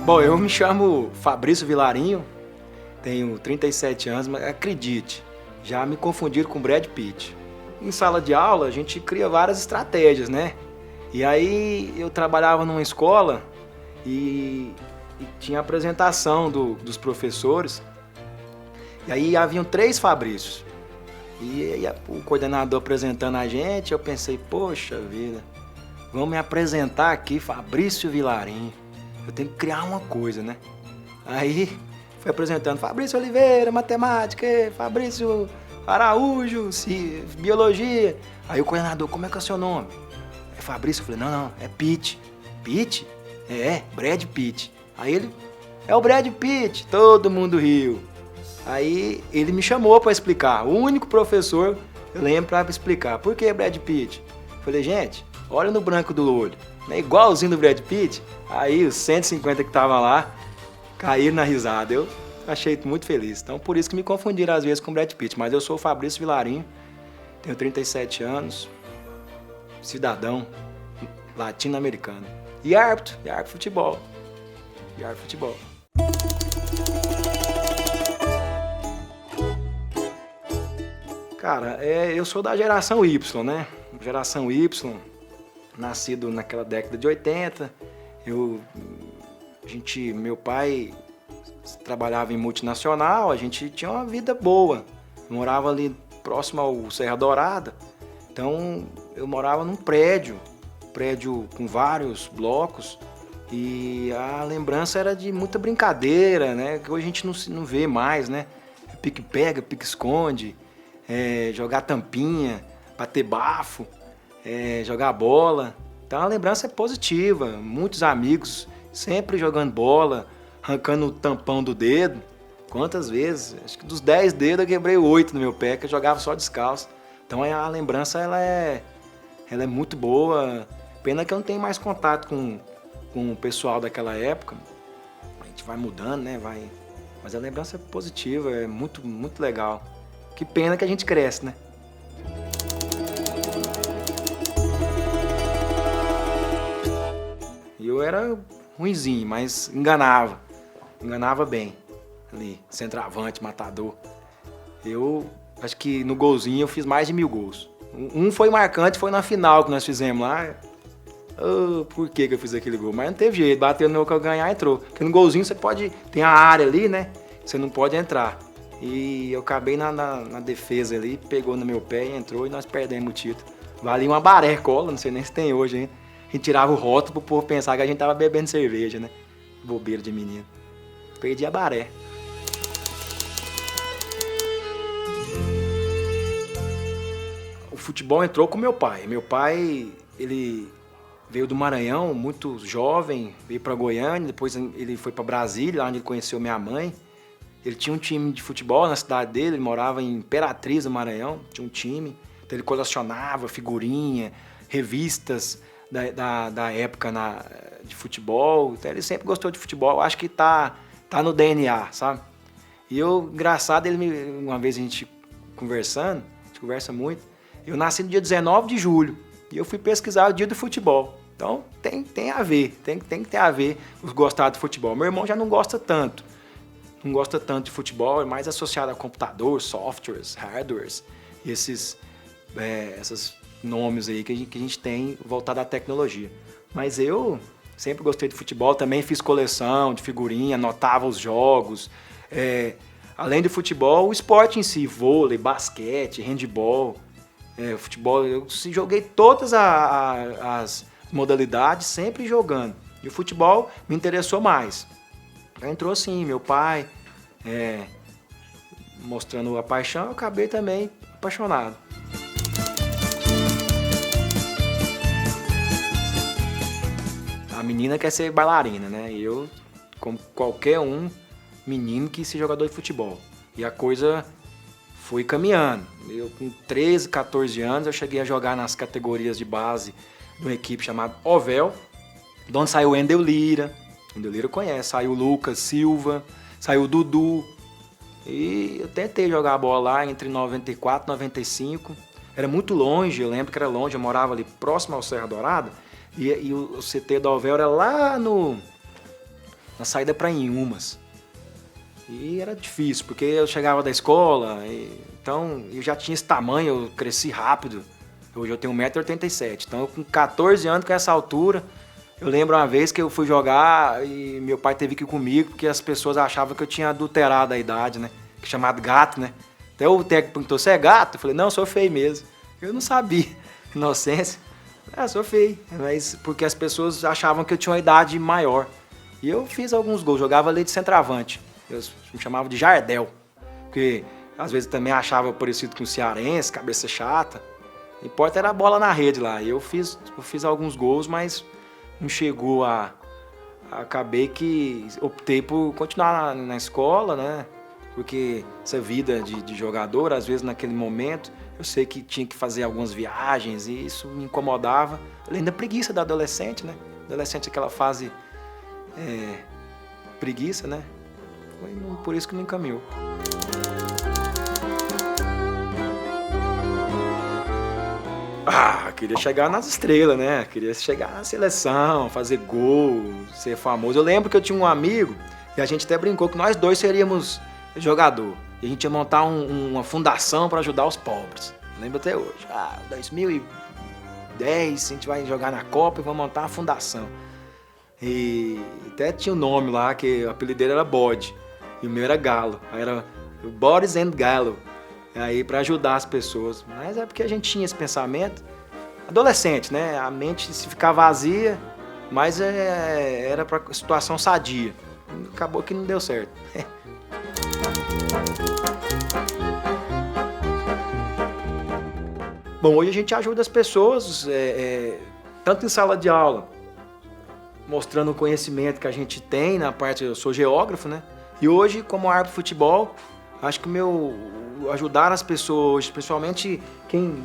Bom, eu me chamo Fabrício Vilarinho, tenho 37 anos, mas acredite, já me confundiram com Brad Pitt. Em sala de aula, a gente cria várias estratégias, né? E aí eu trabalhava numa escola e tinha apresentação dos professores, e aí haviam 3 Fabrícios. E o coordenador apresentando a gente, eu pensei, poxa vida, vamos me apresentar aqui, Fabrício Vilarinho. Eu tenho que criar uma coisa, né? Aí fui apresentando Fabrício Oliveira, matemática, Fabrício Araújo, biologia. Aí o coordenador, como é que é o seu nome? É Fabrício? Eu falei, não, é Pitt. Pitt? É, Brad Pitt. Aí ele, é o Brad Pitt. Todo mundo riu. Aí ele me chamou para explicar. O único professor, eu lembro, para explicar. Por que Brad Pitt? Eu falei, gente, olha no branco do olho. Não é igualzinho do Brad Pitt? Aí os 150 que estavam lá caíram na risada. Eu achei muito feliz. Então por isso que me confundiram às vezes com o Brad Pitt. Mas eu sou o Fabrício Vilarinho, tenho 37 anos, cidadão latino-americano. E árbitro de futebol. Cara, eu sou da geração Y, né? Geração Y, nascido naquela década de 80. Meu pai trabalhava em multinacional, a gente tinha uma vida boa. Morava ali próximo ao Serra Dourada. Então, eu morava num prédio com vários blocos. E a lembrança era de muita brincadeira, né? Que hoje a gente não vê mais, né? Pique-pega, pique-esconde, jogar tampinha, bater bafo, jogar bola. Então a lembrança é positiva. Muitos amigos sempre jogando bola, arrancando o tampão do dedo. Quantas vezes? Acho que dos 10 dedos eu quebrei 8 no meu pé, que eu jogava só descalço. Então a lembrança ela é muito boa. Pena que eu não tenho mais contato com o pessoal daquela época. A gente vai mudando, né? Mas a lembrança é positiva, é muito, muito legal. Que pena que a gente cresce, né? Eu era ruinzinho, mas enganava bem. Ali, centroavante, matador. Eu acho que no golzinho eu fiz mais de 1000 gols. Um foi marcante, foi na final que nós fizemos lá. Oh, por que eu fiz aquele gol? Mas não teve jeito, bateu no meu calcanhar, entrou. Porque no golzinho você pode, tem a área ali, né? Você não pode entrar. E eu acabei na defesa ali, pegou no meu pé e entrou e nós perdemos o título. Valia uma baré cola, não sei nem se tem hoje ainda. A gente tirava o rótulo pro povo pensar que a gente tava bebendo cerveja, né? Bobeira de menino. Perdi a baré. O futebol entrou com meu pai. Meu pai, ele veio do Maranhão, muito jovem, veio para Goiânia, depois ele foi para Brasília, onde ele conheceu minha mãe. Ele tinha um time de futebol na cidade dele, ele morava em Imperatriz, no Maranhão, tinha um time. Então ele colecionava figurinha, revistas da época de futebol. Então ele sempre gostou de futebol, eu acho que tá no DNA, sabe? E engraçado, uma vez a gente conversando, a gente conversa muito, eu nasci no dia 19 de julho e eu fui pesquisar o dia do futebol. Então tem a ver, tem que ter a ver os gostar de futebol. Meu irmão já não gosta tanto de futebol, é mais associado a computador, softwares, hardwares, e esses nomes aí que a gente tem voltado à tecnologia. Mas eu sempre gostei de futebol, também fiz coleção de figurinha, anotava os jogos. Além do futebol, o esporte em si, vôlei, basquete, handebol, futebol, eu joguei todas as modalidades, sempre jogando. E o futebol me interessou mais. Entrou assim, meu pai mostrando a paixão, eu acabei também apaixonado. A menina quer ser bailarina, né? E eu, como qualquer menino, quis ser jogador de futebol. E a coisa foi caminhando. Eu, com 13, 14 anos, eu cheguei a jogar nas categorias de base de uma equipe chamada Ovel, de onde saiu o Wendel Lira. Wendel Lira conhece. Saiu o Lucas Silva, saiu o Dudu. E eu tentei jogar a bola lá entre 94 e 95. Era muito longe, eu lembro que era longe. Eu morava ali próximo ao Serra Dourada. E o CT da Ovel era lá no na saída para Inhumas. E era difícil, porque eu chegava da escola, então eu já tinha esse tamanho, eu cresci rápido. Hoje eu tenho 1,87 m, então com 14 anos, com essa altura, eu lembro uma vez que eu fui jogar e meu pai teve que ir comigo, porque as pessoas achavam que eu tinha adulterado a idade, né? Que é chamado gato, né? Até o técnico perguntou, você é gato? Eu falei, não, eu sou feio mesmo. Eu não sabia, inocência. Sou feio, mas porque as pessoas achavam que eu tinha uma idade maior. E eu fiz alguns gols, jogava ali de centroavante. Eu me chamava de Jardel, porque às vezes também achava parecido com o cearense, cabeça chata. O importa era a bola na rede lá. E eu fiz alguns gols, mas não chegou a... Acabei que optei por continuar na escola, né? Porque essa vida de jogador, às vezes naquele momento, eu sei que tinha que fazer algumas viagens e isso me incomodava. Além da preguiça da adolescente, né? Adolescente é aquela fase preguiça, né? Foi por isso que me encaminhou. Queria chegar nas estrelas, né? Queria chegar na seleção, fazer gol, ser famoso. Eu lembro que eu tinha um amigo e a gente até brincou que nós dois seríamos jogador. E a gente ia montar uma fundação para ajudar os pobres. Eu lembro até hoje. 2010 a gente vai jogar na Copa e vamos montar uma fundação. E até tinha um nome lá, que o apelido dele era Bode. E o meu era Galo. Aí era o Boris and Galo. Aí para ajudar as pessoas. Mas é porque a gente tinha esse pensamento. Adolescente, né? A mente se ficar vazia, mas era para situação sadia. Acabou que não deu certo. Bom, hoje a gente ajuda as pessoas, tanto em sala de aula, mostrando o conhecimento que a gente tem na parte, eu sou geógrafo, né? E hoje, como árbitro de futebol, acho que ajudar as pessoas, principalmente quem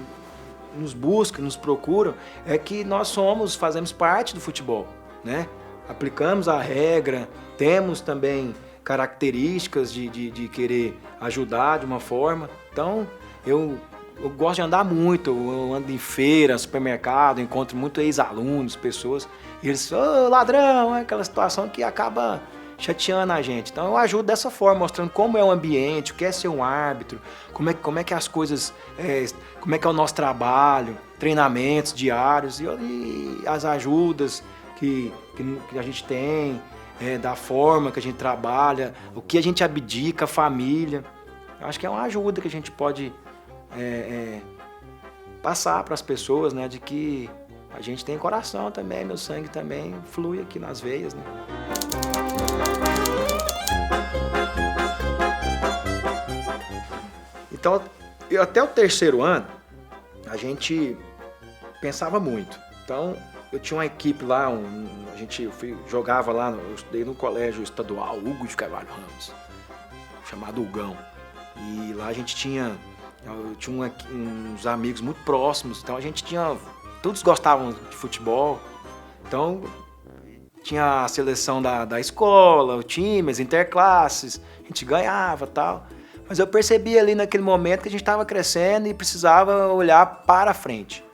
nos busca, nos procura, é que nós fazemos parte do futebol, né? Aplicamos a regra, temos também características de querer ajudar de uma forma. Então, eu gosto de andar muito, eu ando em feira, supermercado, encontro muito ex-alunos, pessoas, e eles, ladrão, aquela situação que acaba chateando a gente. Então eu ajudo dessa forma, mostrando como é o ambiente, o que é ser um árbitro, como é que as coisas, como é que é o nosso trabalho, treinamentos diários e as ajudas que a gente tem, da forma que a gente trabalha, o que a gente abdica, a família. Eu acho que é uma ajuda que a gente pode passar para as pessoas, né, de que a gente tem coração também, meu sangue também flui aqui nas veias, né? Então, até o terceiro ano, a gente pensava muito. Então, eu tinha uma equipe lá, jogava lá, eu estudei no colégio estadual Hugo de Carvalho Ramos, chamado Hugão. E lá eu tinha uns amigos muito próximos, então todos gostavam de futebol. Então, tinha a seleção da escola, o time, as interclasses, a gente ganhava e tal. Mas eu percebi ali naquele momento que a gente estava crescendo e precisava olhar para frente.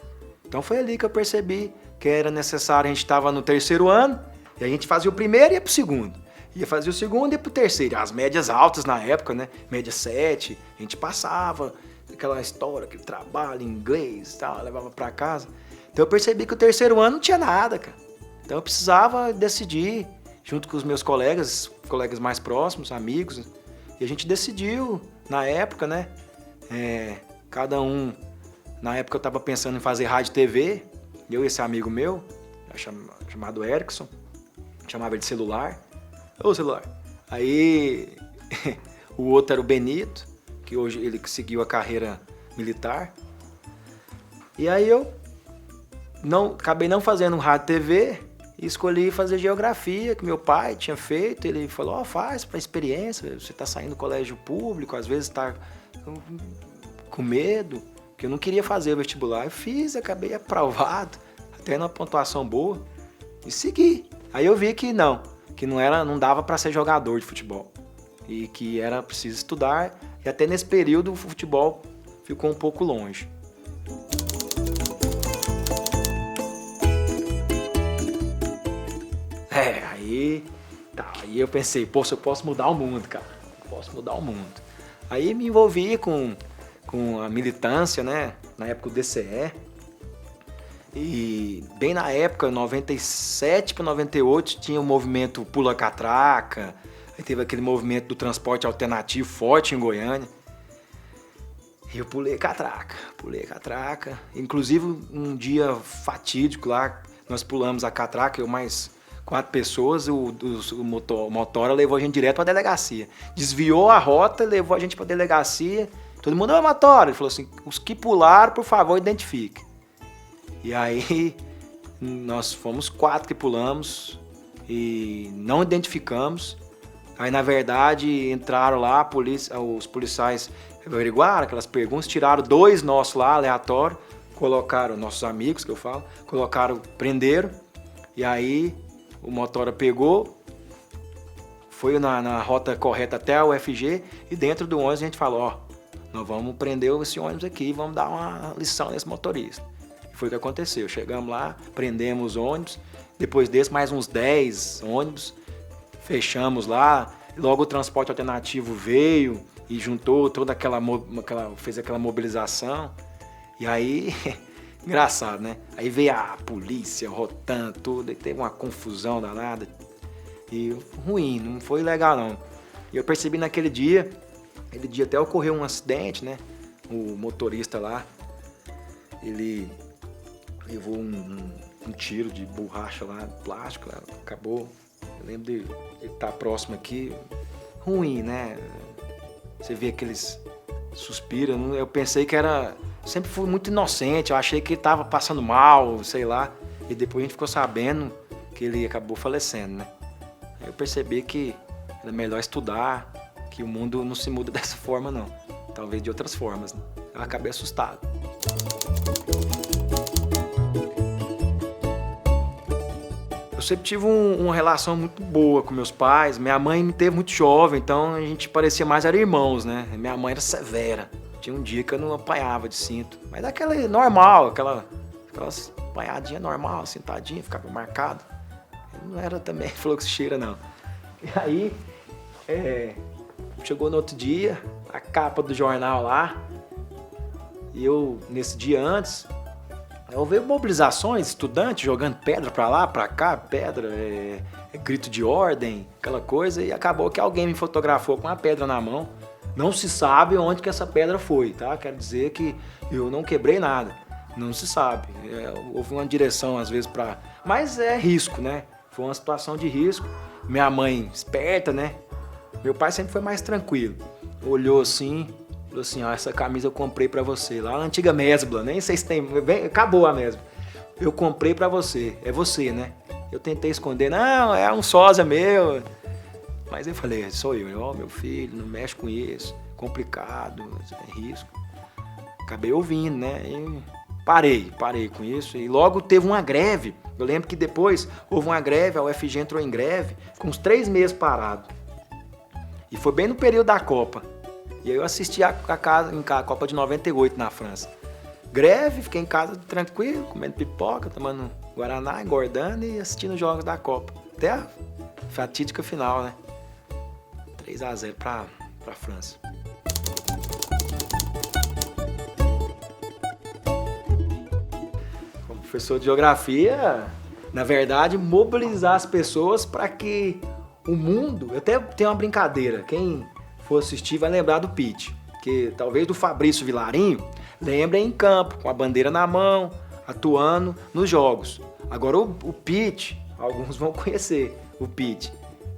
Então foi ali que eu percebi que era necessário, a gente estava no terceiro ano, e a gente fazia o primeiro e ia para o segundo. Ia fazer o segundo e ia para o terceiro. As médias altas na época, né? Média 7, a gente passava aquela história, aquele trabalho em inglês e tal, levava para casa. Então eu percebi que o terceiro ano não tinha nada, cara. Então eu precisava decidir, junto com os meus colegas mais próximos, amigos, e a gente decidiu, na época, né? Cada um, na época eu estava pensando em fazer rádio e TV, eu e esse amigo meu, chamado Erickson, chamava ele de Celular. Ô, Celular. Aí o outro era o Benito, que hoje ele seguiu a carreira militar. E aí eu acabei não fazendo rádio e TV, e escolhi fazer geografia, que meu pai tinha feito. Ele falou, faz para experiência, você está saindo do colégio público, às vezes está com medo, porque eu não queria fazer o vestibular. Eu fiz, acabei aprovado, até numa pontuação boa, e segui. Aí eu vi que não dava para ser jogador de futebol, e que era preciso estudar, e até nesse período o futebol ficou um pouco longe. Tá, aí eu pensei, pô, se eu posso mudar o mundo, cara. Eu posso mudar o mundo. Aí me envolvi com a militância, né? Na época do DCE. E bem na época, 97 para 98, tinha o movimento Pula Catraca. Aí teve aquele movimento do transporte alternativo forte em Goiânia. E eu pulei catraca. Inclusive, um dia fatídico lá, nós pulamos a catraca, eu mais 4 pessoas, o motora levou a gente direto para a delegacia. Desviou a rota, levou a gente para a delegacia. Todo mundo, ô motora, ele falou assim, os que pularam, por favor, identifique. E aí, nós fomos 4 que pulamos e não identificamos. Aí, na verdade, entraram lá, os policiais averiguaram aquelas perguntas, tiraram 2 nossos lá, aleatório, colocaram, nossos amigos que eu falo, colocaram, prenderam. E aí, o motora pegou, foi na rota correta até o UFG e dentro do ônibus a gente falou, ó, nós vamos prender esse ônibus aqui e vamos dar uma lição nesse motorista. E foi o que aconteceu, chegamos lá, prendemos os ônibus, depois desse mais uns 10 ônibus, fechamos lá, logo o transporte alternativo veio e juntou toda fez aquela mobilização, e aí, engraçado, né? Aí veio a polícia rotando tudo, e teve uma confusão danada, e ruim, não foi legal não. E eu percebi naquele dia até ocorreu um acidente, né? O motorista lá, ele levou um tiro de borracha lá, plástico, lá, acabou. Eu lembro de ele estar próximo aqui, ruim, né? Você vê aqueles suspiros, eu pensei que era... Sempre fui muito inocente, eu achei que ele estava passando mal, sei lá. E depois a gente ficou sabendo que ele acabou falecendo, né? Aí eu percebi que era melhor estudar, que o mundo não se muda dessa forma, não. Talvez de outras formas, né? Eu acabei assustado. Eu sempre tive uma relação muito boa com meus pais. Minha mãe me teve muito jovem, então a gente parecia mais era irmãos, né? Minha mãe era severa. Tinha um dia que eu não apanhava de cinto. Mas daquela normal, aquelas apanhadinhas normal, sentadinha, ficava marcado. Eu não era também fluxo cheira, não. E aí, chegou no outro dia, a capa do jornal lá. E eu, nesse dia antes... Houve mobilizações, estudantes jogando pedra pra lá, pra cá, pedra, grito de ordem, aquela coisa, e acabou que alguém me fotografou com uma pedra na mão. Não se sabe onde que essa pedra foi, tá? Quero dizer que eu não quebrei nada, não se sabe. Houve uma direção às vezes pra... Mas é risco, né? Foi uma situação de risco. Minha mãe, esperta, né? Meu pai sempre foi mais tranquilo. Olhou assim... Falou assim, ó, essa camisa eu comprei pra você, lá na antiga Mesbla, nem sei se tem, acabou a Mesbla. Eu comprei pra você, é você, né? Eu tentei esconder, não, é um sósia meu. Mas eu falei, sou eu, ó, meu filho, não mexe com isso, complicado, é risco. Acabei ouvindo, né? E parei com isso. E logo teve uma greve. Eu lembro que depois houve uma greve, a UFG entrou em greve, com uns 3 meses parado. E foi bem no período da Copa. E aí eu assisti a Copa de 98 na França. Greve, fiquei em casa tranquilo, comendo pipoca, tomando guaraná, engordando e assistindo os jogos da Copa. Até a fatídica final, né? 3-0 pra França. Como professor de geografia, na verdade, mobilizar as pessoas para que o mundo... Eu até tenho uma brincadeira, quem for assistir vai lembrar do Pitt, que talvez do Fabrício Vilarinho, lembrem em campo, com a bandeira na mão, atuando nos jogos. Agora o Pitt, alguns vão conhecer o Pitt,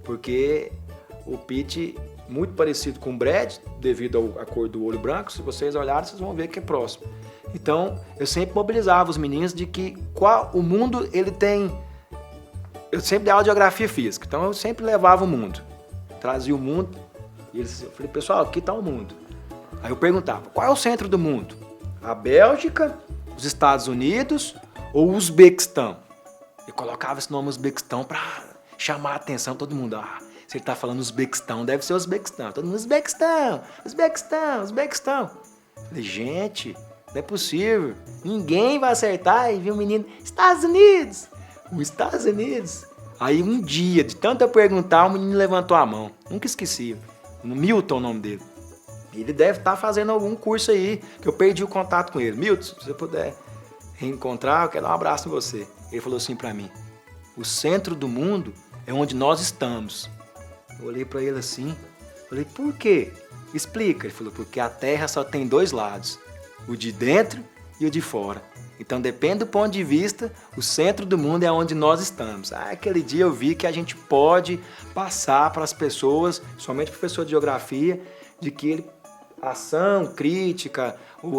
porque o Pitt, muito parecido com o Brad, devido à cor do olho branco, se vocês olharem, vocês vão ver que é próximo. Então, eu sempre mobilizava os meninos de que o mundo, ele tem... Eu sempre dei aula de geografia física, então eu sempre levava o mundo, trazia o mundo. E eu falei, pessoal, aqui está o mundo. Aí eu perguntava, qual é o centro do mundo? A Bélgica, os Estados Unidos ou o Uzbequistão? Eu colocava esse nome Uzbequistão para chamar a atenção de todo mundo. Ah, se ele está falando Uzbequistão, deve ser Uzbequistão. Todo mundo, Uzbequistão. Falei, gente, não é possível. Ninguém vai acertar. E viu o menino, Estados Unidos. Os Estados Unidos. Aí um dia, de tanto eu perguntar, o menino levantou a mão. Nunca esqueci. Milton, o nome dele. Ele deve estar fazendo algum curso aí, que eu perdi o contato com ele. Milton, se você puder reencontrar, eu quero dar um abraço em você. Ele falou assim pra mim: o centro do mundo é onde nós estamos. Eu olhei pra ele assim, falei: por quê? Explica. Ele falou: porque a Terra só tem 2 lados, o de dentro e o de fora. Então, depende do ponto de vista, o centro do mundo é onde nós estamos. Aquele dia eu vi que a gente pode passar para as pessoas, somente o professor de geografia, de que a ação, crítica,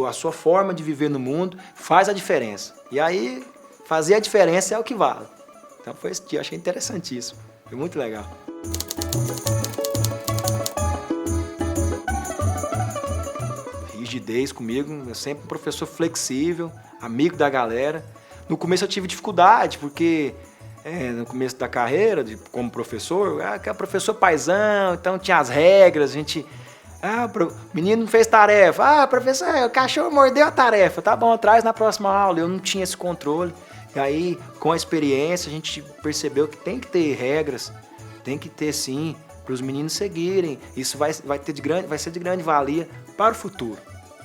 a sua forma de viver no mundo faz a diferença. E aí, fazer a diferença é o que vale. Então, foi esse dia, eu achei interessantíssimo. Foi muito legal. Rigidez comigo, eu sempre um professor flexível, amigo da galera. No começo eu tive dificuldade, porque no começo da carreira, como professor, que é professor paizão, então tinha as regras, a gente... o menino não fez tarefa. Professor, o cachorro mordeu a tarefa. Tá bom, traz na próxima aula. Eu não tinha esse controle. E aí, com a experiência, a gente percebeu que tem que ter regras, tem que ter sim, para os meninos seguirem. Isso vai ser de grande valia para o futuro.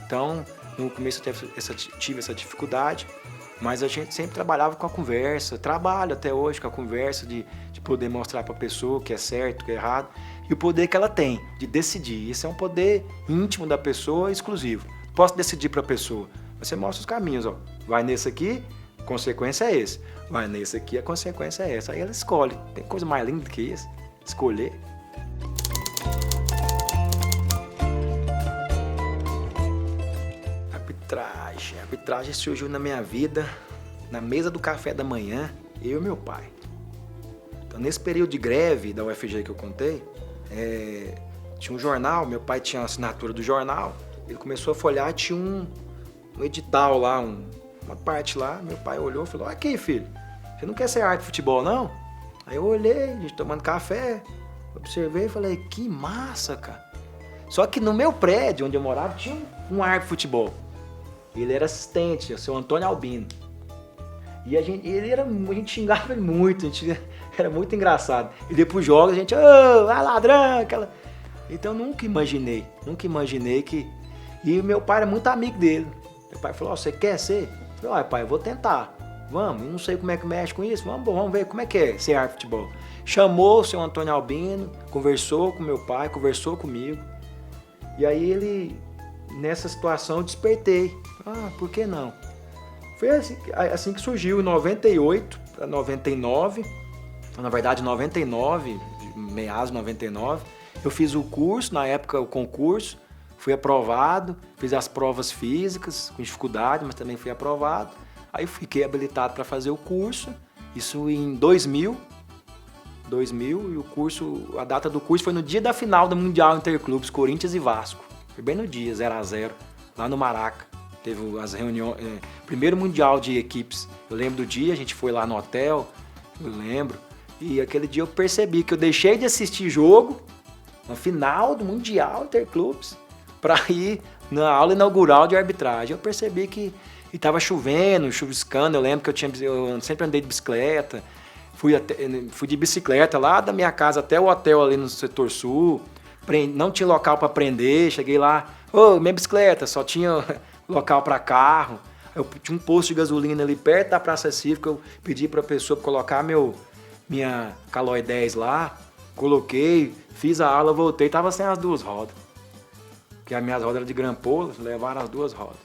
Então, no começo eu tive essa dificuldade, mas a gente sempre trabalhava com a conversa. Trabalho até hoje com a conversa de poder mostrar para a pessoa o que é certo, o que é errado, e o poder que ela tem de decidir. Isso é um poder íntimo da pessoa, exclusivo. Posso decidir para a pessoa. Você mostra os caminhos, ó. Vai nesse aqui, a consequência é esse. Vai nesse aqui, a consequência é essa. Aí ela escolhe. Tem coisa mais linda do que isso? Escolher. A arbitragem surgiu na minha vida, na mesa do café da manhã, eu e meu pai. Então, nesse período de greve da UFG que eu contei, tinha um jornal, meu pai tinha a assinatura do jornal, ele começou a folhear, tinha um edital lá, uma parte lá, meu pai olhou e falou: aqui, filho, você não quer ser árbitro de futebol, não? Aí eu olhei, a gente tomando café, observei e falei: que massa, cara. Só que no meu prédio, onde eu morava, tinha um árbitro de futebol. Ele era assistente, o seu Antônio Albino. E a gente xingava ele muito, era muito engraçado. E depois jogos a gente, vai ladrão, aquela... Então nunca imaginei que... E meu pai era muito amigo dele. Meu pai falou: você quer ser? Eu falei: pai, eu vou tentar. Vamos, eu não sei como é que mexe com isso, vamos ver como é que é ser árbitro de futebol. Chamou o seu Antônio Albino, conversou com meu pai, conversou comigo. E aí nessa situação eu despertei. Por que não? Foi assim que surgiu, em 98 para 99, na verdade 99, meados de 99, eu fiz o curso, na época o concurso, fui aprovado, fiz as provas físicas, com dificuldade, mas também fui aprovado. Aí eu fiquei habilitado para fazer o curso, isso em 2000, e o curso, a data do curso foi no dia da final do Mundial Interclubes, Corinthians e Vasco. Foi bem no dia, 0-0, lá no Maraca. Teve as reuniões, primeiro mundial de equipes. Eu lembro do dia, a gente foi lá no hotel, eu lembro. E aquele dia eu percebi que eu deixei de assistir jogo, na final do Mundial Interclubes, para ir na aula inaugural de arbitragem. Eu percebi que estava chovendo, chuviscando. Eu lembro que eu sempre andei de bicicleta. Fui de bicicleta lá da minha casa até o hotel ali no setor sul. Não tinha local para prender. Cheguei lá, minha bicicleta, só tinha local para carro. Eu tinha um posto de gasolina ali perto da Praça Cívica. Eu pedi para a pessoa colocar minha Caloi 10 lá. Coloquei, fiz a aula, voltei, tava sem as 2 rodas. Porque as minhas rodas eram de grampola, levaram as 2 rodas.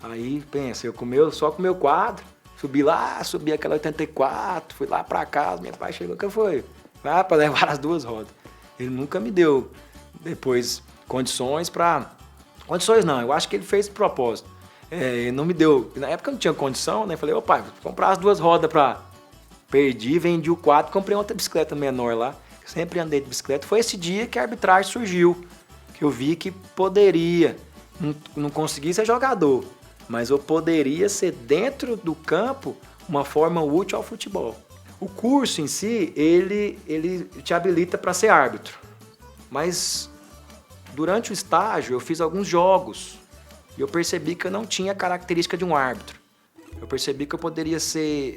Aí, pensa, eu só com o meu quadro, subi aquela 84, fui lá pra casa, meu pai chegou, o que foi? Para levar as 2 rodas. Ele nunca me deu depois condições para... Condições não, eu acho que ele fez de propósito. Ele não me deu, na época eu não tinha condição, né? Falei: pai, vou comprar as 2 rodas pra... Perdi, vendi o quadro, comprei outra bicicleta menor lá. Sempre andei de bicicleta. Foi esse dia que a arbitragem surgiu, que eu vi que poderia, não consegui ser jogador, mas eu poderia ser dentro do campo uma forma útil ao futebol. O curso em si, ele te habilita para ser árbitro, mas durante o estágio eu fiz alguns jogos e eu percebi que eu não tinha a característica de um árbitro. Eu percebi que eu poderia ser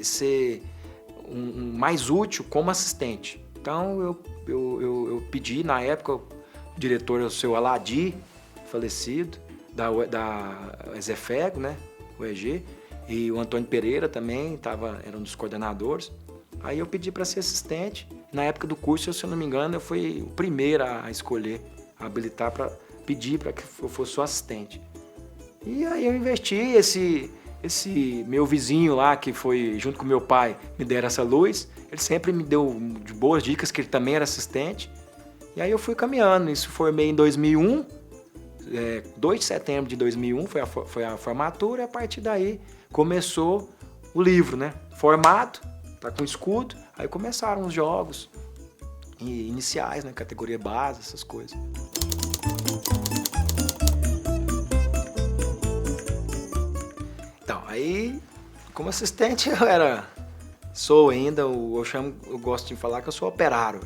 mais útil como assistente. Então eu pedi, na época, o diretor, o seu Aladi, falecido, da Ezefego, né, o EG, e o Antônio Pereira também, era um dos coordenadores. Aí eu pedi para ser assistente. Na época do curso, se eu não me engano, eu fui o primeiro a escolher, a habilitar, para pedir para que eu fosse só assistente. E aí eu investi, esse meu vizinho lá, que foi junto com meu pai, me deram essa luz. Ele sempre me deu de boas dicas, que ele também era assistente. E aí eu fui caminhando. Isso formei em 2001, 2 de setembro de 2001 foi a formatura. E a partir daí começou o livro, né? Formado, tá com escudo. Aí começaram os jogos iniciais, né? Categoria base, essas coisas. Então, aí, como assistente, sou ainda, eu gosto de falar que eu sou operário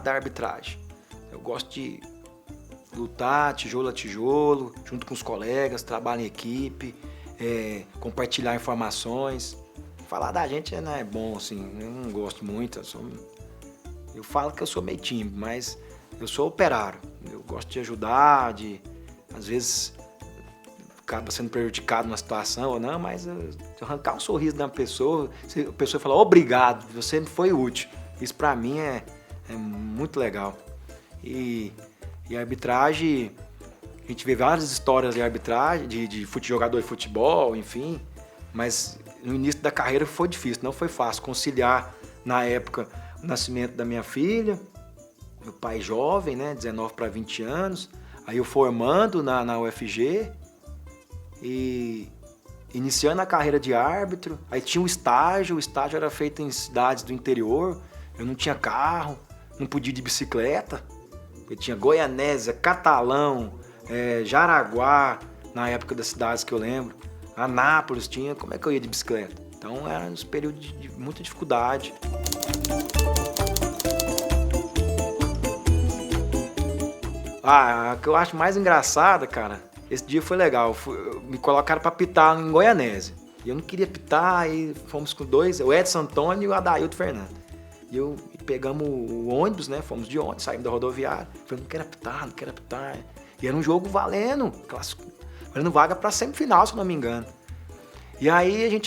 da arbitragem. Eu gosto de lutar tijolo a tijolo, junto com os colegas, trabalho em equipe, compartilhar informações. Falar da gente não é bom, assim, eu não gosto muito, eu falo que eu sou meio tímido, mas eu sou operário. Eu gosto de ajudar, às vezes acaba sendo prejudicado numa situação ou não, mas arrancar um sorriso da pessoa, se a pessoa falar obrigado, você foi útil. Isso pra mim é muito legal. E a arbitragem, a gente vê várias histórias de arbitragem, de jogador de futebol, enfim, mas no início da carreira foi difícil, não foi fácil conciliar, na época, o nascimento da minha filha, meu pai jovem, né, 19 para 20 anos, aí eu formando na UFG, e iniciando a carreira de árbitro. Aí tinha o estágio era feito em cidades do interior, eu não tinha carro, não podia ir de bicicleta, porque tinha Goianésia, Catalão, Jaraguá, na época das cidades que eu lembro, Anápolis tinha, como é que eu ia de bicicleta? Então era um período de muita dificuldade. A que eu acho mais engraçada, cara, esse dia foi legal, me colocaram para pitar em Goianésia. E eu não queria pitar, aí fomos com dois, o Edson Antônio e o Adailto Fernando. E pegamos o ônibus, né? Fomos de ônibus, saímos da rodoviária. Falei, não quero apitar. E era um jogo valendo vaga para semifinal, se eu não me engano. E aí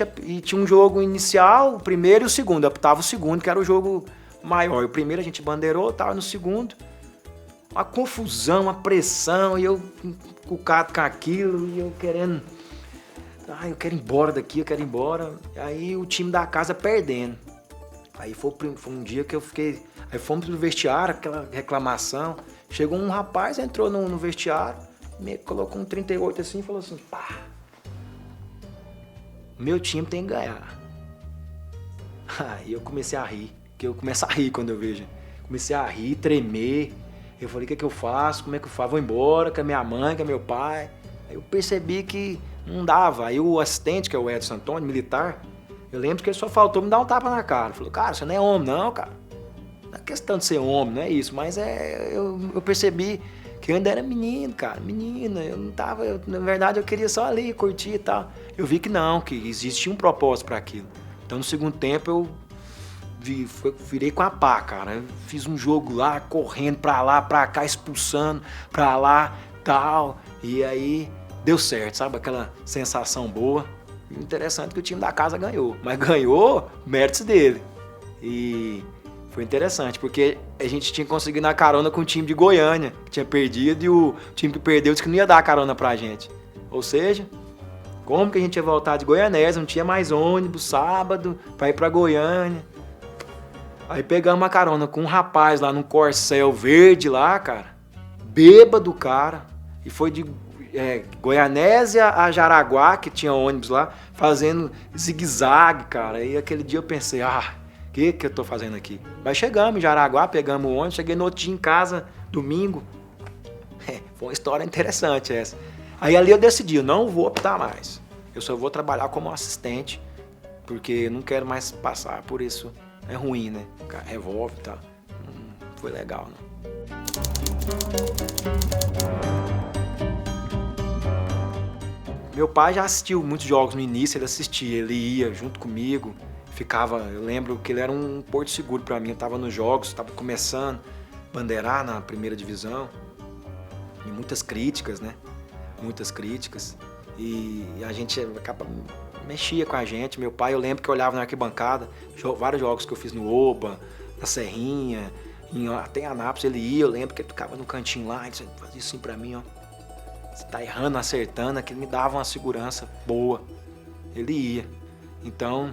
tinha um jogo inicial, o primeiro e o segundo. Eu apitava o segundo, que era o jogo maior. O primeiro a gente bandeirou, tava no segundo. Uma confusão, uma pressão, e eu cucado com aquilo, e eu querendo... eu quero ir embora daqui, E aí o time da casa perdendo. Aí foi um dia que eu fiquei... Aí fomos pro vestiário, aquela reclamação. Chegou um rapaz, entrou no vestiário, me colocou um 38 assim e falou assim, pá, meu time tem que ganhar. Aí eu comecei a rir, que eu começo a rir quando eu vejo. Comecei a rir, tremer. Eu falei, o que eu faço? Como é que eu faço? Vou embora com a minha mãe, com meu pai. Aí eu percebi que não dava. Aí o assistente, que é o Edson Antônio, militar, eu lembro que ele só faltou me dar um tapa na cara. Ele falou, cara, você não é homem não, cara. Não é questão de ser homem, não é isso. Mas eu percebi que eu ainda era menino, cara. Menina, eu não tava... na verdade, eu queria só ali, curtir e tal. Eu vi que não, que existia um propósito para aquilo. Então, no segundo tempo, eu virei com a pá, cara. Eu fiz um jogo lá, correndo pra lá, pra cá, expulsando pra lá, tal. E aí deu certo, sabe? Aquela sensação boa. E o interessante é que o time da casa ganhou. Mas ganhou méritos dele. E foi interessante, porque a gente tinha conseguido dar carona com o time de Goiânia, que tinha perdido, e o time que perdeu disse que não ia dar carona pra gente. Ou seja, como que a gente ia voltar de Goianésia? Não tinha mais ônibus sábado pra ir pra Goiânia. Aí pegamos uma carona com um rapaz lá num Corcel verde lá, cara. Bêbado, cara. E foi de Goianésia a Jaraguá, que tinha ônibus lá, fazendo zigue-zague, cara. E aquele dia eu pensei, o que eu tô fazendo aqui? Mas chegamos em Jaraguá, pegamos o ônibus, cheguei no outro dia em casa, domingo. Foi uma história interessante essa. Aí ali eu decidi, eu não vou optar mais. Eu só vou trabalhar como assistente, porque eu não quero mais passar por isso. É ruim, né? O cara revolve e tal. Não foi legal, não. Meu pai já assistiu muitos jogos no início, ele ia junto comigo, eu lembro que ele era um porto seguro para mim. Eu estava nos jogos, estava começando a bandeirar na primeira divisão, e muitas críticas, né? Muitas críticas. E a gente mexia com a gente. Meu pai, eu lembro que eu olhava na arquibancada, vários jogos que eu fiz no Oba, na Serrinha, até em Anápolis ele ia, eu lembro que ele ficava no cantinho lá, ele fazia assim pra mim, ó. Você tá errando, acertando, aquilo me dava uma segurança boa. Ele ia. Então,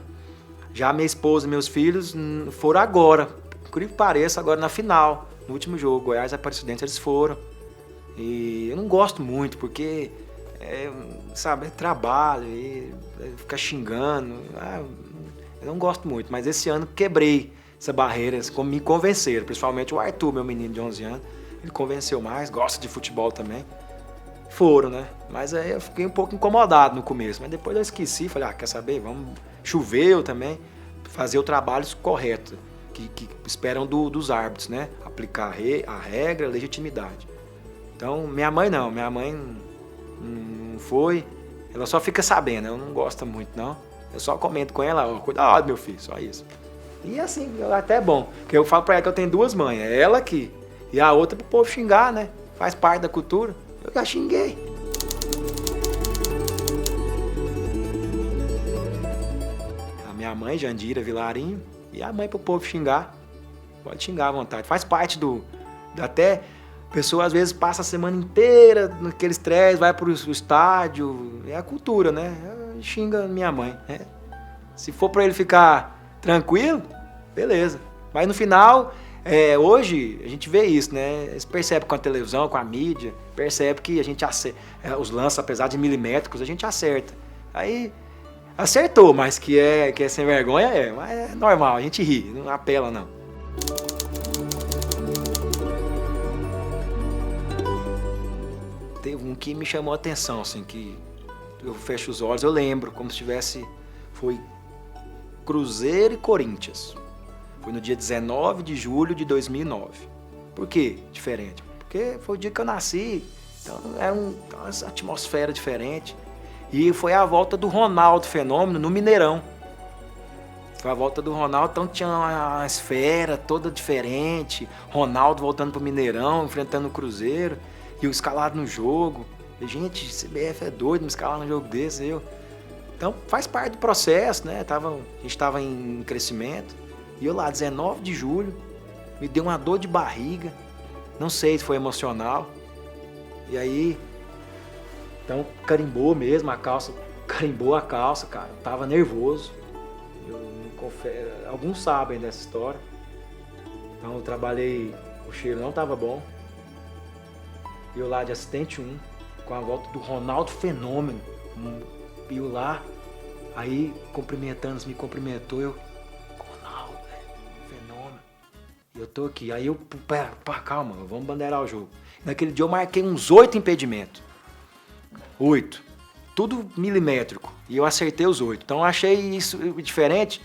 já minha esposa e meus filhos foram agora, por incrível que pareça, agora na final, no último jogo, Goiás e Aparecidense, eles foram. E eu não gosto muito, porque sabe, é trabalho, ficar xingando, eu não gosto muito, mas esse ano quebrei essa barreira, me convenceram, principalmente o Arthur, meu menino de 11 anos, ele convenceu mais, gosta de futebol também, foram, né, mas aí eu fiquei um pouco incomodado no começo, mas depois eu esqueci, falei, quer saber, vamos, choveu também, fazer o trabalho correto, que esperam dos árbitros, né, aplicar a regra, a legitimidade. Então, minha mãe não foi, ela só fica sabendo, eu não gosto muito não, eu só comento com ela, cuidado meu filho, só isso. E assim, até é bom, porque eu falo pra ela que eu tenho duas mães, é ela aqui, e a outra pro povo xingar, né, faz parte da cultura, eu já xinguei. A minha mãe, Jandira Vilarinho, e a mãe pro povo xingar, pode xingar à vontade, faz parte até... A pessoa às vezes passa a semana inteira naquele estresse, vai pro estádio, é a cultura, né? Xinga minha mãe, né? Se for para ele ficar tranquilo, beleza. Mas no final, hoje a gente vê isso, né? Você percebe com a televisão, com a mídia, percebe que a gente acerta, os lances, apesar de milimétricos, a gente acerta. Aí acertou, mas que é sem vergonha, mas é normal, a gente ri, não apela não. Teve um que me chamou a atenção, assim, que eu fecho os olhos, eu lembro, como se tivesse, foi Cruzeiro e Corinthians. Foi no dia 19 de julho de 2009. Por que diferente? Porque foi o dia que eu nasci, então era uma atmosfera diferente. E foi a volta do Ronaldo Fenômeno no Mineirão. Foi a volta do Ronaldo, então tinha uma esfera toda diferente, Ronaldo voltando pro Mineirão, enfrentando o Cruzeiro. E eu escalado no jogo. E, gente, CBF é doido me escalar num jogo desse, Então faz parte do processo, né? A gente estava em crescimento. E eu lá, 19 de julho, me deu uma dor de barriga. Não sei se foi emocional. E aí, então carimbou mesmo a calça. Carimbou a calça, cara. Eu tava nervoso. Alguns sabem dessa história. Então eu trabalhei, o cheiro não tava bom. E eu lá de assistente 1, com a volta do Ronaldo Fenômeno. E eu lá, aí cumprimentando, me cumprimentou, Ronaldo, Fenômeno. E eu tô aqui, aí eu, calma, vamos bandeirar o jogo. Naquele dia eu marquei uns 8 impedimentos. 8. Tudo milimétrico. E eu acertei os 8. Então eu achei isso diferente,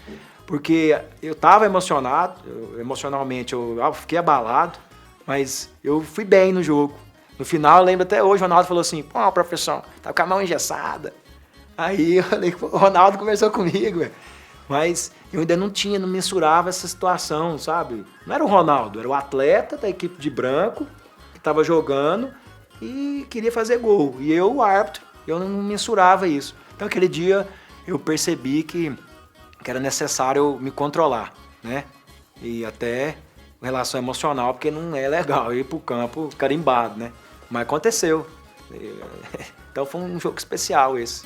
porque eu tava emocionado, emocionalmente eu fiquei abalado, mas eu fui bem no jogo. No final, eu lembro até hoje, o Ronaldo falou assim, professor, tá com a mão engessada. Aí eu falei, o Ronaldo conversou comigo, mas eu ainda não mensurava essa situação, sabe? Não era o Ronaldo, era o atleta da equipe de branco, que estava jogando e queria fazer gol. E eu, o árbitro, eu não mensurava isso. Então aquele dia eu percebi que era necessário eu me controlar, né? E até em relação emocional, porque não é legal ir pro campo carimbado, né? Mas aconteceu. Então foi um jogo especial esse.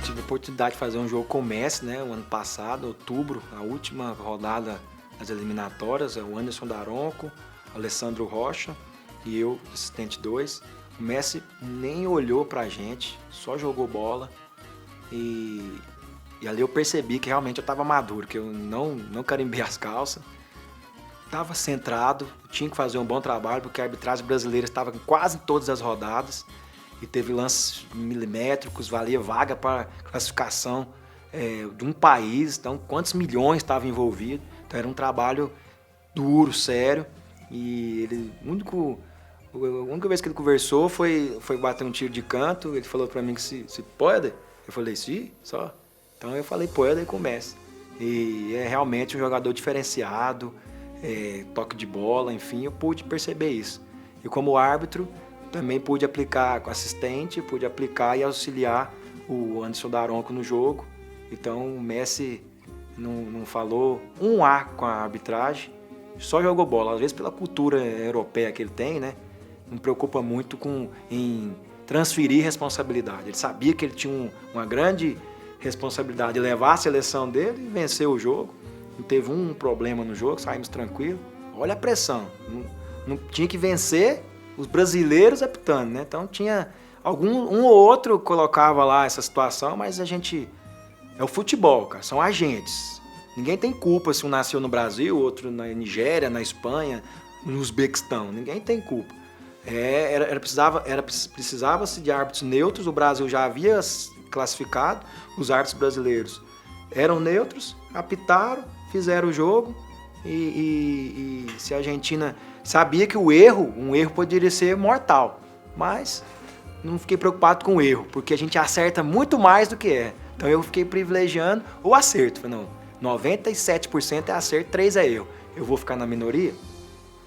Tive a oportunidade de fazer um jogo com o Messi, né? O ano passado, outubro, a última rodada das eliminatórias. O Anderson Daronco, o Alessandro Rocha e eu, assistente 2. O Messi nem olhou pra gente, só jogou bola. E ali eu percebi que realmente eu estava maduro, que eu não carimbei as calças. Estava centrado, tinha que fazer um bom trabalho, porque a arbitragem brasileira estava em quase todas as rodadas e teve lances milimétricos, valia vaga para classificação de um país, então quantos milhões estavam envolvidos. Então era um trabalho duro, sério, e o único A única vez que ele conversou foi bater um tiro de canto. Ele falou para mim que se pode. Eu falei, sim, só. Então eu falei, pode e começa. E é realmente um jogador diferenciado, toque de bola, enfim, eu pude perceber isso. E como árbitro, também pude aplicar com assistente, pude aplicar e auxiliar o Anderson Daronco no jogo. Então o Messi não falou um A com a arbitragem, só jogou bola. Às vezes pela cultura europeia que ele tem, né? Não preocupa muito em transferir responsabilidade. Ele sabia que ele tinha uma grande responsabilidade de levar a seleção dele e vencer o jogo. Não teve um problema no jogo, saímos tranquilos. Olha a pressão. Não tinha que vencer os brasileiros apitando, né? Então tinha um ou outro colocava lá essa situação, mas a gente... É o futebol, cara. São agentes. Ninguém tem culpa se um nasceu no Brasil, outro na Nigéria, na Espanha, no Uzbequistão. Ninguém tem culpa. Precisava-se de árbitros neutros. O Brasil já havia classificado. Os árbitros brasileiros eram neutros, apitaram, fizeram o jogo. E se a Argentina sabia que um erro poderia ser mortal. Mas não fiquei preocupado com o erro, porque a gente acerta muito mais do que é. Então eu fiquei privilegiando o acerto. Falei, não, 97% é acerto, 3% é erro. Eu vou ficar na minoria?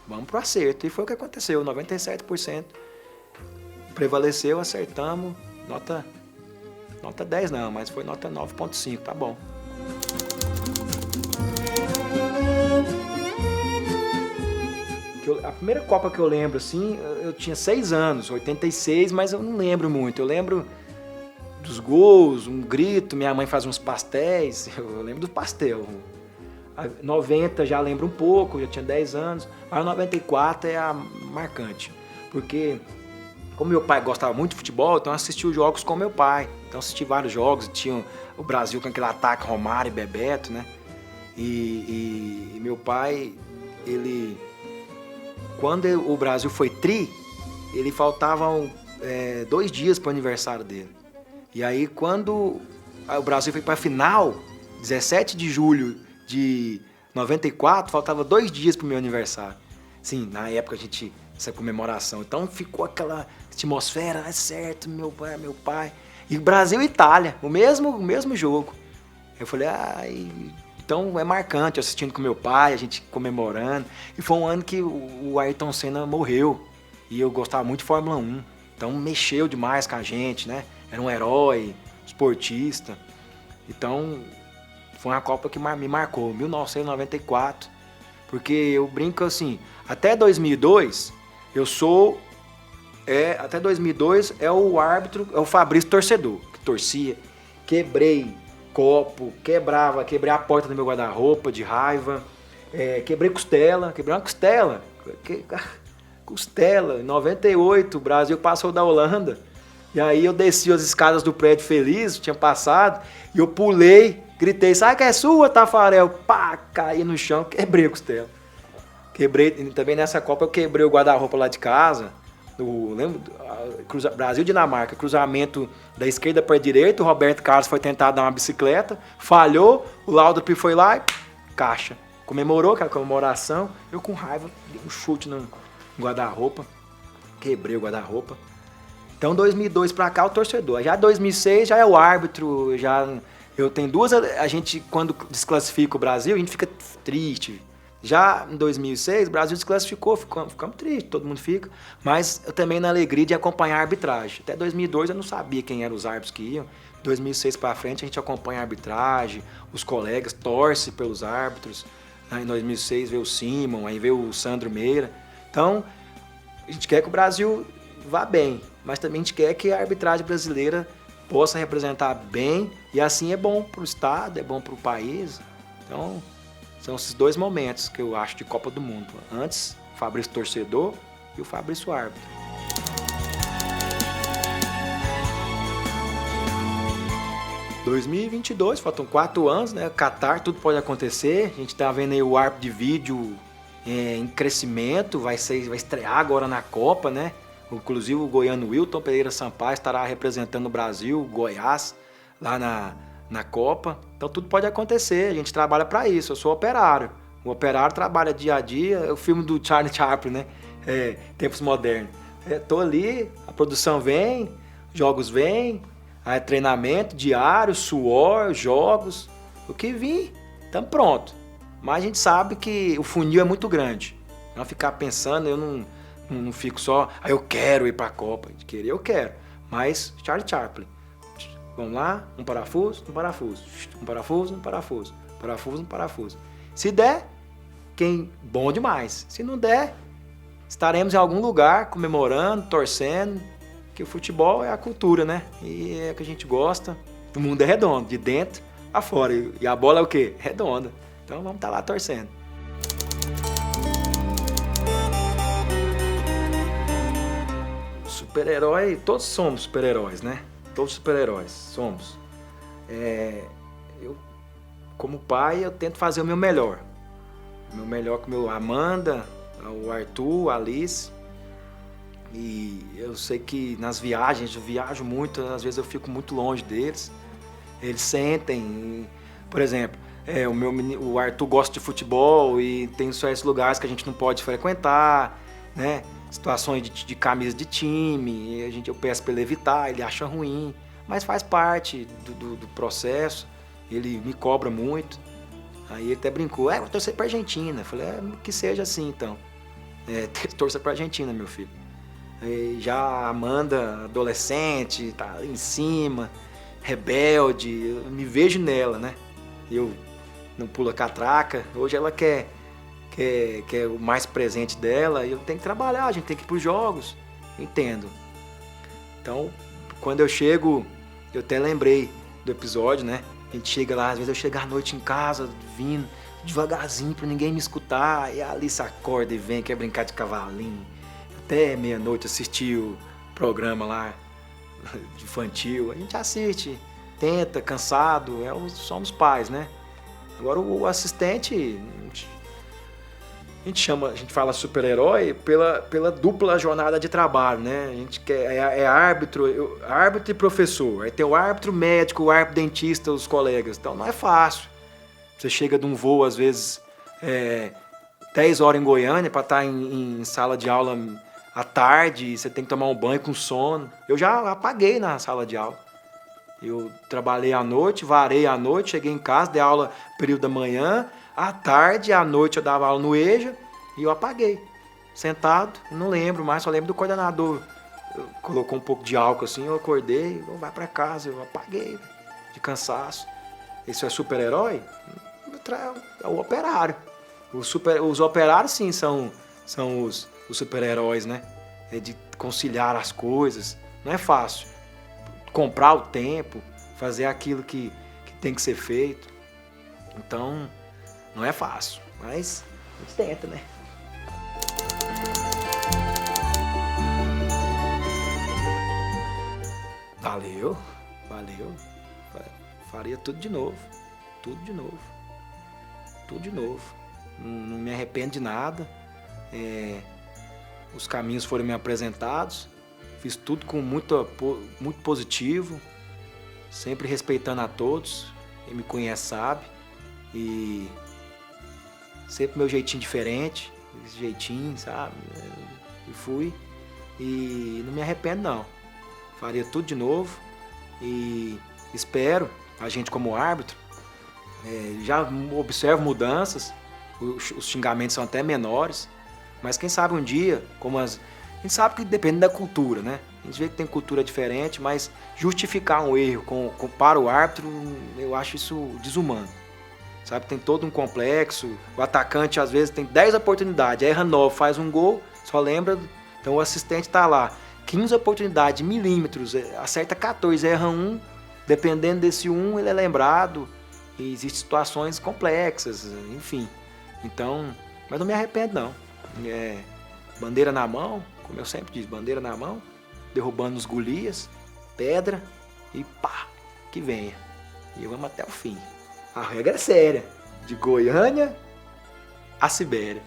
Vamos pro acerto. E foi o que aconteceu, 97% prevaleceu, acertamos, nota 10 não, mas foi nota 9,5, tá bom. A primeira Copa que eu lembro, assim, eu tinha 6 anos, 86, mas eu não lembro muito. Eu lembro dos gols, um grito, minha mãe fazia uns pastéis, eu lembro do pastel. A 90 já lembro um pouco, já tinha 10 anos, mas a 94 é a marcante, porque como meu pai gostava muito de futebol, então eu assisti os jogos com meu pai, então assisti vários jogos, tinha o Brasil com aquele ataque Romário e Bebeto, né? E meu pai, ele, quando o Brasil foi tri, ele faltavam 2 dias para o aniversário dele. E aí, quando o Brasil foi para a final, 17 de julho de 94, faltava 2 dias para o meu aniversário. Sim, na época a gente, essa comemoração. Então ficou aquela atmosfera, é certo, meu pai. E Brasil e Itália, o mesmo jogo. Eu falei, então é marcante, assistindo com meu pai, a gente comemorando. E foi um ano que o Ayrton Senna morreu. E eu gostava muito de Fórmula 1. Então mexeu demais com a gente, né? Era um herói, esportista. Então, foi uma Copa que me marcou, 1994. Porque eu brinco assim, até 2002, até 2002 é o árbitro, é o Fabrício torcedor, que torcia. Quebrei copo, quebrei a porta do meu guarda-roupa de raiva. Quebrei uma costela. Costela, em 98, o Brasil passou da Holanda. E aí eu desci as escadas do prédio feliz, tinha passado, e eu pulei, gritei, sai que é sua, Tafarel. Pá, caí no chão, quebrei a costela. Quebrei, também nessa Copa eu quebrei o guarda-roupa lá de casa. Lembro? Brasil-Dinamarca, cruzamento da esquerda para a direita, o Roberto Carlos foi tentar dar uma bicicleta, falhou, o Laudrup foi lá e caixa. Comemorou aquela comemoração, eu com raiva, dei um chute no guarda-roupa, quebrei o guarda-roupa. Então 2002 pra cá o torcedor, já 2006 já é o árbitro, eu tenho duas, a gente quando desclassifica o Brasil a gente fica triste. Já em 2006 o Brasil desclassificou, ficamos tristes, todo mundo fica, mas eu também na alegria de acompanhar a arbitragem. Até 2002 eu não sabia quem eram os árbitros que iam, 2006 pra frente a gente acompanha a arbitragem, os colegas torcem pelos árbitros, em 2006 veio o Simon, aí veio o Sandro Meira. Então a gente quer que o Brasil vá bem, mas também a gente quer que a arbitragem brasileira possa representar bem, e assim é bom para o Estado, é bom para o país. Então, são esses 2 momentos que eu acho de Copa do Mundo. Antes, o Fabrício torcedor e o Fabrício árbitro. Em 2022, faltam 4 anos, né? Catar, tudo pode acontecer. A gente está vendo aí o árbitro de vídeo em crescimento, vai estrear agora na Copa, né? Inclusive o goiano Wilton Pereira Sampaio estará representando o Brasil, o Goiás, lá na Copa. Então tudo pode acontecer, a gente trabalha para isso, eu sou operário. O operário trabalha dia a dia, é o filme do Charlie Chaplin, né? Tempos modernos. Tô ali, a produção vem, jogos vêm, aí treinamento diário, suor, jogos, o que vir, estamos pronto. Mas a gente sabe que o funil é muito grande. Não ficar pensando, eu não fico só, eu quero ir para a Copa. De querer eu quero, mas Charlie Chaplin. Vamos lá, um parafuso, um parafuso, um parafuso, um parafuso, parafuso, um parafuso. Se der, bom demais. Se não der, estaremos em algum lugar comemorando, torcendo, que o futebol é a cultura, né? E é o que a gente gosta. O mundo é redondo, de dentro a fora. E a bola é o quê? Redonda. Então vamos estar lá torcendo. Super-herói, todos somos super-heróis, né? Todos super-heróis somos. Eu, como pai, eu tento fazer o meu melhor. O meu melhor com a Amanda, o Arthur, a Alice. E eu sei que nas viagens, eu viajo muito, às vezes eu fico muito longe deles. Eles sentem, por exemplo, o Arthur gosta de futebol e tem certos lugares que a gente não pode frequentar, né? Situações de camisa de time, eu peço para ele evitar, ele acha ruim, mas faz parte do processo, ele me cobra muito. Aí ele até brincou, vou torcer pra Argentina. Eu falei, que seja assim então. Torça pra Argentina, meu filho. Já a Amanda, adolescente, tá em cima, rebelde, eu me vejo nela, né? Eu não pulo a catraca, hoje ela quer o mais presente dela, e eu tenho que trabalhar, a gente tem que ir pros jogos, entendo. Então, quando eu chego, eu até lembrei do episódio, né? A gente chega lá, às vezes eu chego à noite em casa, vindo devagarzinho pra ninguém me escutar, e a Alice acorda e vem, quer brincar de cavalinho. Até meia-noite assistir o programa lá infantil, a gente assiste, tenta, cansado, somos pais, né? Agora o assistente, a gente fala super-herói pela dupla jornada de trabalho, né? A gente quer, árbitro e professor, aí tem o árbitro médico, o árbitro dentista, os colegas, então não é fácil. Você chega de um voo, às vezes, 10 horas em Goiânia para estar em sala de aula à tarde, você tem que tomar um banho com sono. Eu já apaguei na sala de aula. Eu trabalhei à noite, varei à noite, cheguei em casa, dei aula período da manhã, à tarde, à noite eu dava aula no EJA e eu apaguei. Sentado, não lembro mais, só lembro do coordenador. Colocou um pouco de álcool assim, eu acordei, vai para casa, eu apaguei de cansaço. Isso é super-herói? É o operário. Os operários, sim, são os super-heróis, né? É de conciliar as coisas. Não é fácil. Comprar o tempo, fazer aquilo que tem que ser feito. Então, não é fácil. Mas a gente tenta, né? Valeu. Faria tudo de novo. Não me arrependo de nada. Os caminhos foram me apresentados. Fiz tudo com muito positivo. Sempre respeitando a todos. Quem me conhece sabe. E sempre meu jeitinho diferente. Esse jeitinho, sabe? E fui. E não me arrependo, não. Faria tudo de novo. E espero, a gente como árbitro, já observo mudanças. Os xingamentos são até menores. Mas quem sabe um dia, a gente sabe que depende da cultura, né? A gente vê que tem cultura diferente, mas justificar um erro para o árbitro, eu acho isso desumano. Sabe, tem todo um complexo. O atacante, às vezes, tem 10 oportunidades, erra 9, faz um gol, só lembra. Então o assistente está lá, 15 oportunidades, milímetros, acerta 14, erra 1. Dependendo desse 1, ele é lembrado. E existem situações complexas, enfim. Então, mas não me arrependo, não. Bandeira na mão, como eu sempre digo, bandeira na mão, derrubando os Golias, pedra e pá, que venha. E vamos até o fim. A regra é séria, de Goiânia a Sibéria.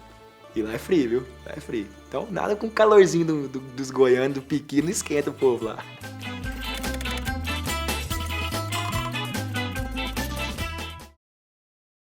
E lá é frio, viu? Lá é frio. Então nada com calorzinho dos goianos, do piqui, não esquenta o povo lá.